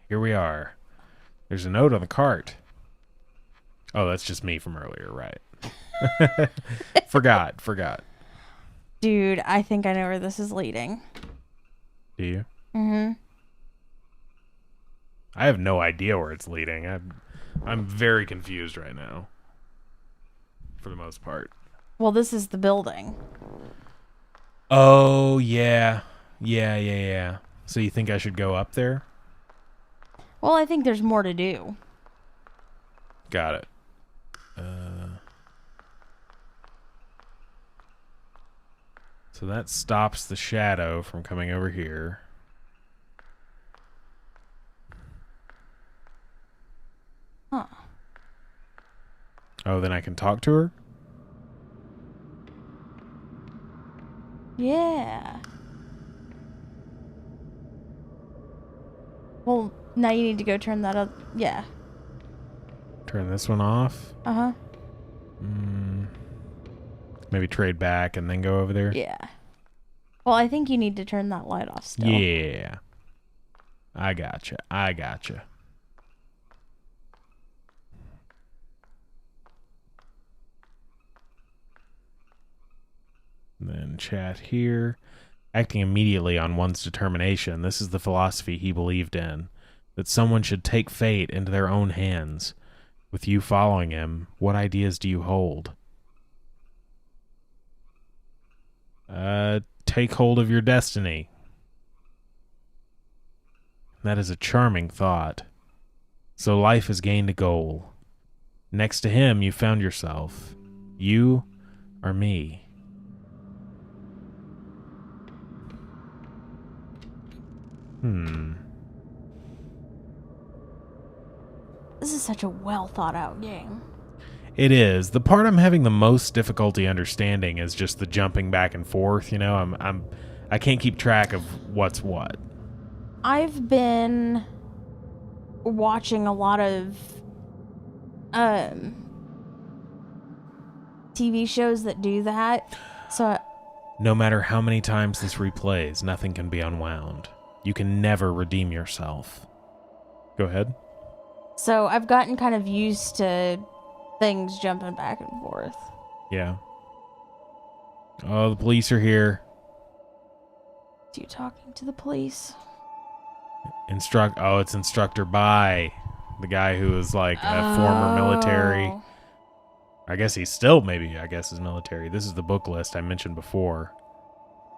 here we are. There's a note on the cart. Oh, that's just me from earlier, right? Forgot. Dude, I think I know where this is leading. Do you? Mm-hmm. I have no idea where it's leading. I'm very confused right now. For the most part. Well, this is the building. Oh, yeah. Yeah. So you think I should go up there? Well, I think there's more to do. Got it. So that stops the shadow from coming over here. Huh. Oh, then I can talk to her? Yeah. Well, now you need to go turn that up. Yeah. Turn this one off. Uh-huh. Maybe trade back and then go over there. Yeah. Well, I think you need to turn that light off still. Yeah. I gotcha. And then chat here. Acting immediately on one's determination. This is the philosophy he believed in. That someone should take fate into their own hands. With you following him, what ideas do you hold? Take hold of your destiny. That is a charming thought. So life has gained a goal. Next to him, you found yourself. You are me. This is such a well thought out game. It is. The part I'm having the most difficulty understanding is just the jumping back and forth, you know. I can't keep track of what's what. I've been watching a lot of TV shows that do that. So No matter how many times this replays, nothing can be unwound. You can never redeem yourself. Go ahead. So I've gotten kind of used to things jumping back and forth. Yeah. Oh, the police are here. You talking to the police? It's Instructor Bai, the guy who was like a former military. I guess he's still is military. This is the book list I mentioned before.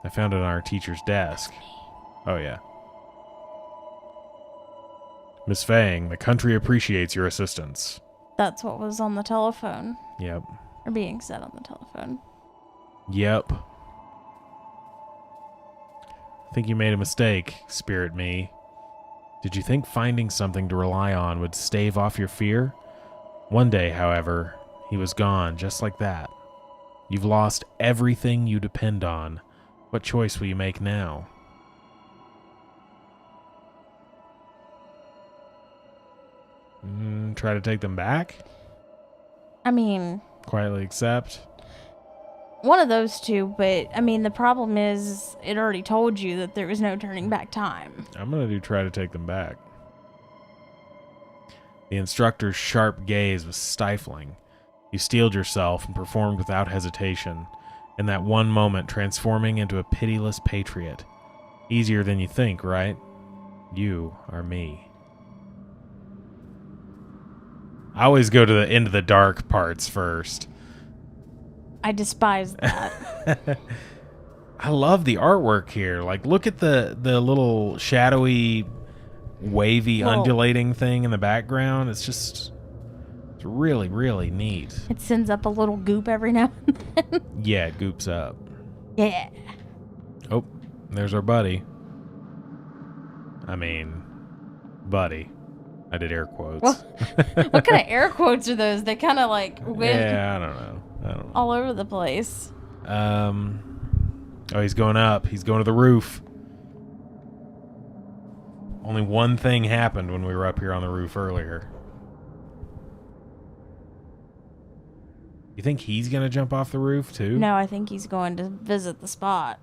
I found it on our teacher's desk. Oh, yeah. Miss Fang, the country appreciates your assistance. That's what was on the telephone. Yep. Or being said on the telephone. Yep. I think you made a mistake, Spirit Me. Did you think finding something to rely on would stave off your fear? One day, however, he was gone just like that. You've lost everything you depend on. What choice will you make now? Try to take them back? I mean, Quietly accept? one of those two, but I mean, the problem is it already told you that there was no turning back time. I'm going to try to take them back. The instructor's sharp gaze was stifling. You steeled yourself and performed without hesitation, in that one moment transforming into a pitiless patriot. Easier than you think, right? You are me. I always go to the into the dark parts first. I despise that. I love the artwork here. Like, look at the little shadowy, wavy, undulating thing in the background. It's really, really neat. It sends up a little goop every now and then. Yeah, it goops up. Yeah. Oh, there's our buddy. I mean, buddy. I did air quotes. Well, what kind of air quotes are those? They kind of like went Yeah, I don't know. all over the place. Oh, he's going up. He's going to the roof. Only one thing happened when we were up here on the roof earlier. You think he's going to jump off the roof too? No, I think he's going to visit the spot.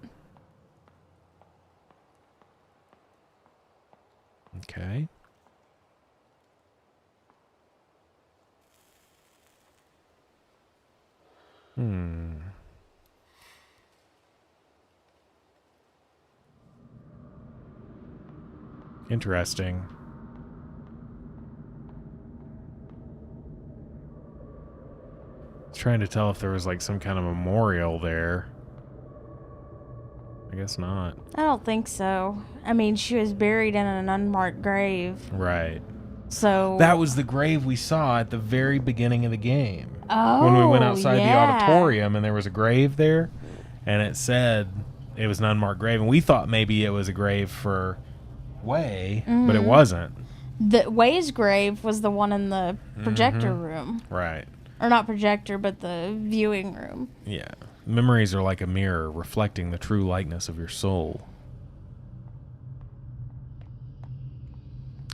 Okay. Interesting. Trying to tell if there was like some kind of memorial there. I guess not. I don't think so. I mean, she was buried in an unmarked grave. Right. So That was the grave we saw at the very beginning of the game. Oh, when we went outside yeah. the auditorium and there was a grave there and it said it was an unmarked grave, and we thought maybe it was a grave for Way, but it wasn't. The Way's grave was the one in the projector room. Right. Or not projector, but the viewing room. Yeah. Memories are like a mirror reflecting the true likeness of your soul.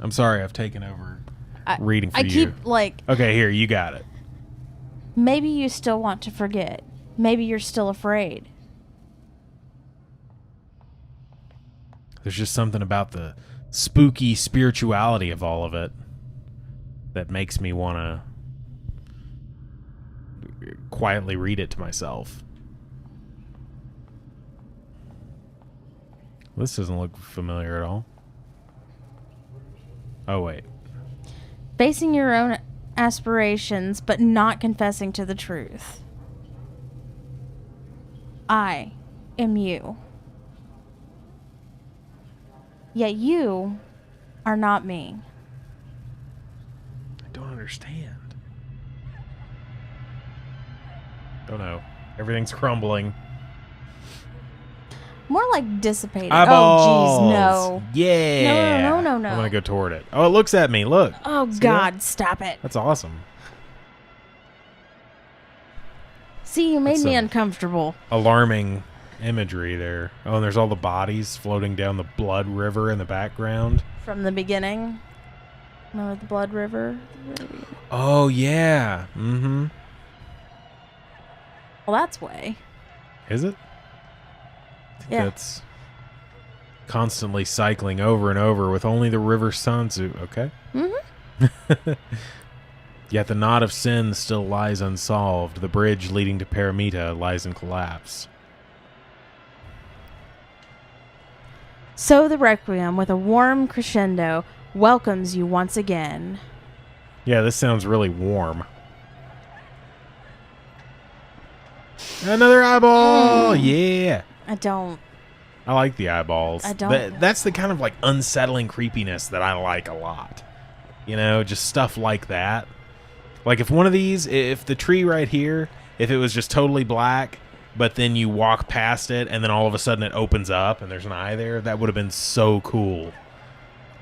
I'm sorry I've taken over reading for you. I keep, like... Okay, here, you got it. Maybe you still want to forget. Maybe you're still afraid. There's just something about the spooky spirituality of all of it that makes me want to quietly read it to myself. This doesn't look familiar at all. Oh, wait. Facing your own aspirations, but not confessing to the truth. I am you. Yet you are not me. I don't understand. Don't know. Everything's crumbling. More like dissipating. Eyeballs. Oh, jeez, no. Yeah. No. I'm going to go toward it. Oh, it looks at me. Look. Oh, See God, that? stop it. That's awesome. See, you made That's me some uncomfortable. Alarming imagery there. Oh, and there's all the bodies floating down the blood river in the background. From the beginning. Remember the blood river? Oh, yeah. Mm-hmm. Well, that's Way. Is it? I think Yeah. that's constantly cycling over and over with only the river Sanzu. Okay. Mm-hmm. Yet the knot of sin still lies unsolved. The bridge leading to Paramita lies in collapse. So the Requiem, with a warm crescendo, welcomes you once again. Yeah, this sounds really warm. Another eyeball! Yeah! I don't. I like the eyeballs. I don't. That's the kind of like unsettling creepiness that I like a lot. You know, just stuff like that. Like if one of these, if the tree right here, if it was just totally black, but then you walk past it and then all of a sudden it opens up and there's an eye there, that would have been so cool.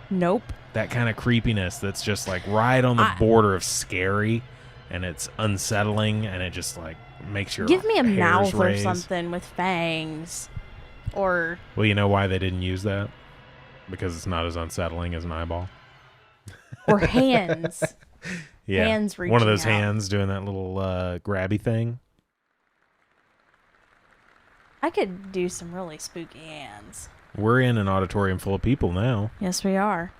Nope. That kind of creepiness that's just like right on the border of scary, and it's unsettling, and it just like makes your Give me a hairs mouth raise. or something with fangs. Or... Well, you know why they didn't use that? Because it's not as unsettling as an eyeball. Or hands. Yeah, Hands reaching one of those out. hands doing that little grabby thing. I could do some really spooky hands. We're in an auditorium full of people now. Yes, we are.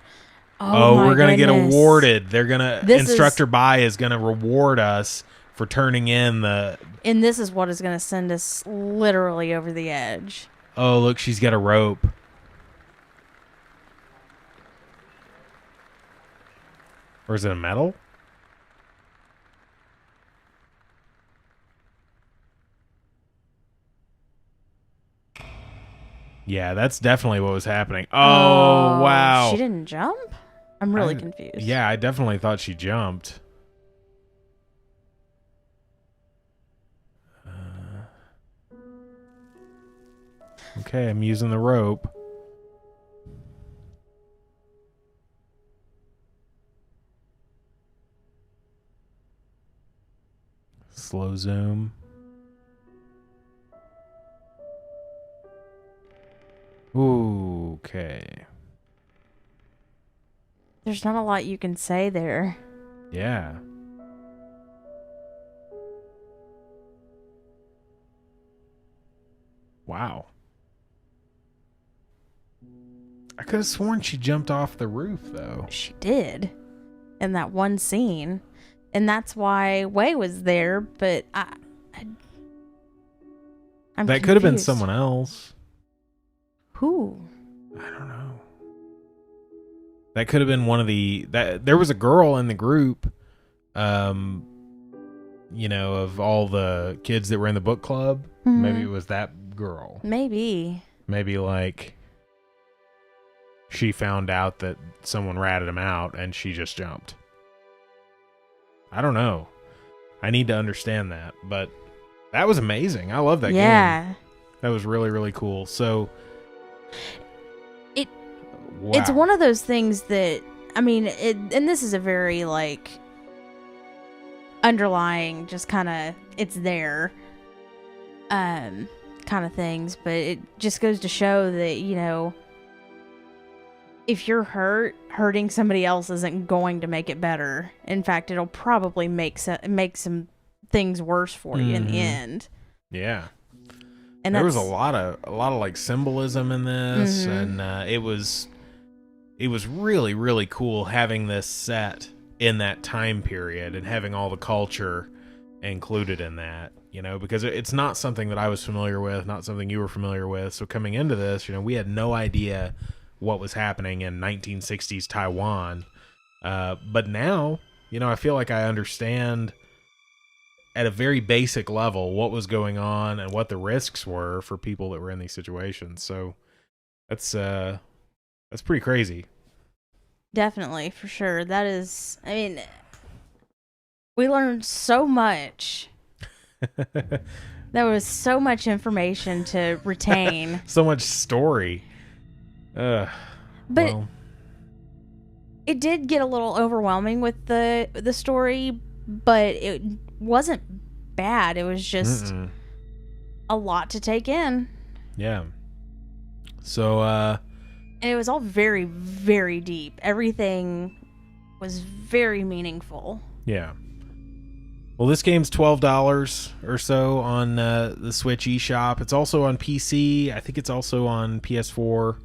Oh, my we're gonna get goodness. awarded. They're gonna This Instructor Bai is gonna reward us for turning in the. And this is what is going to send us literally over the edge. Oh, look, she's got a rope. Or is it a metal? Yeah, that's definitely what was happening. Oh, wow. She didn't jump? I'm really I- confused. Yeah, I definitely thought she jumped. Okay, I'm using the rope. Slow zoom. Ooh, okay. There's not a lot you can say there. Yeah. Wow. I could have sworn she jumped off the roof, though. She did. In that one scene. And that's why Way was there, but That could have been confused. someone else. Who? I don't know. That could have been one of there was a girl in the group, you know, of all the kids that were in the book club. Mhm. Maybe it was that girl. Maybe. Maybe like she found out that someone ratted him out and she just jumped. I don't know. I need to understand that, but that was amazing. I love that game. Yeah. That was really, really cool. So wow. It's one of those things that, I mean, and this is a very, like, underlying, just kind of, it's there, kind of things, but it just goes to show that, you know, if you're hurting somebody else isn't going to make it better. In fact, it'll probably make some things worse for you in the end. Yeah. And there was a lot of like symbolism in this, and it was really, really cool having this set in that time period and having all the culture included in that, you know, because it's not something that I was familiar with, not something you were familiar with. So coming into this, you know, we had no idea what was happening in 1960s Taiwan. But now, you know, I feel like I understand at a very basic level what was going on and what the risks were for people that were in these situations. So that's pretty crazy. Definitely, for sure. That is, I mean, we learned so much. There was so much information to retain. So much story. But well. It did get a little overwhelming with the story, but it wasn't bad. It was just a lot to take in. Yeah. So, and it was all very, very deep. Everything was very meaningful. Yeah. Well, this game's $12 or so on the Switch eShop. It's also on PC. I think it's also on PS4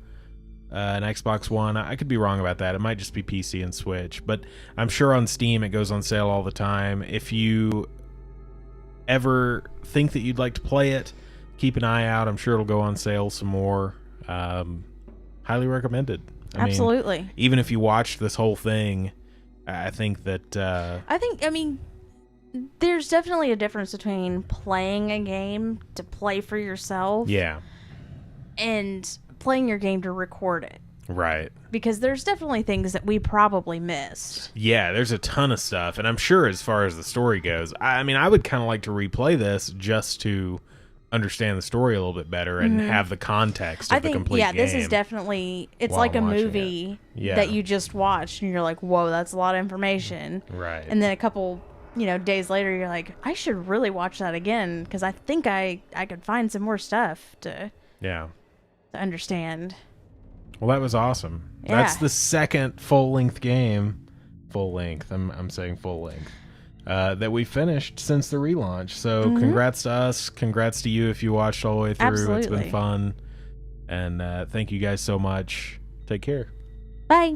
and Xbox One. I could be wrong about that. It might just be PC and Switch. But I'm sure on Steam it goes on sale all the time. If you ever think that you'd like to play it, keep an eye out. I'm sure it'll go on sale some more. Highly recommended. Absolutely. I mean, even if you watched this whole thing, I think that... I mean, there's definitely a difference between playing a game to play for yourself. Yeah. And playing your game to record it. Right. Because there's definitely things that we probably missed. Yeah, there's a ton of stuff. And I'm sure as far as the story goes, I mean, I would kind of like to replay this just to understand the story a little bit better and have the context of the complete game. This is definitely, it's like a movie that you just watched and you're like, whoa, that's a lot of information. Right. And then a couple, you know, days later, you're like, I should really watch that again because I think I could find some more stuff to understand. Well, that was awesome. Yeah. That's the second full-length game. Full-length. I'm saying full-length. That we finished since the relaunch. So congrats to us. Congrats to you if you watched all the way through. Absolutely. It's been fun. And thank you guys so much. Take care. Bye.